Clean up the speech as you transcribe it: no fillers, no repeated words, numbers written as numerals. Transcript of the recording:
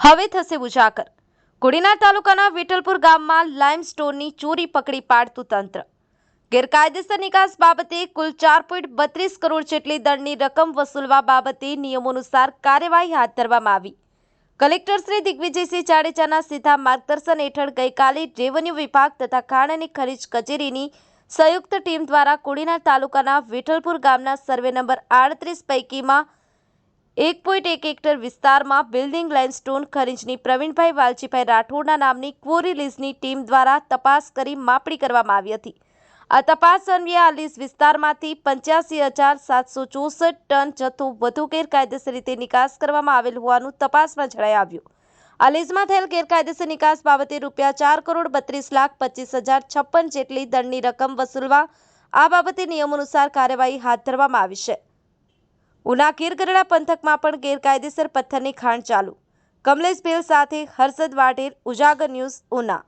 હવે થશે ઉજાગર। કોડીનાર તાલુકાના વિઠલપુર ગામમાં લાઇમસ્ટોનની ચોરી પકડી પાડતું તંત્ર। ગેરકાયદેસર નિકાસ બાબતે કુલ 4.32 કરોડ જેટલી દંડની રકમ વસૂલવા બાબતે નિયમોનુસાર કાર્યવાહી હાથ ધરવામાં આવી। કલેક્ટર શ્રી દિગ્વિજયસિંહ જાડેજાના સીધા માર્ગદર્શન હેઠળ ગઈકાલે રેવન્યુ વિભાગ તથા ખાણ અને ખનીજ કચેરીની સંયુક્ત ટીમ દ્વારા કોડીનાર તાલુકાના વિઠલપુર ગામના સર્વે નંબર 38 પૈકીમાં 1.1 હેક્ટર વિસ્તારમાં બિલ્ડિંગ લાઇમસ્ટોન ખનીજની પ્રવીણભાઈ વાલજીભાઈ રાઠોડના નામની ક્વોરી લીઝની ટીમ દ્વારા તપાસ કરી માપણી કરવામાં આવી હતી। આ તપાસ અન્વયે આ લીઝ વિસ્તારમાંથી 85,764 ટન જથ્થો વધુ ગેરકાયદેસર રીતે નિકાસ કરવામાં આવેલ હોવાનું તપાસમાં જણાઈ આવ્યું। આ લીઝમાં થયેલ ગેરકાયદેસર નિકાસ બાબતે ₹4,32,25,056 જેટલી દંડની રકમ વસૂલવા આ બાબતે નિયમોનુસાર કાર્યવાહી હાથ ધરવામાં આવી છે। ઉના ગીર-ગઢડા પંથકમાં પણ ગેરકાયદેસર પથ્થરની ખાણ ચાલુ। કમલેશ ભેલ સાથે હર્ષદ વાઢેર, ઉજાગર ન્યૂઝ, ઉના।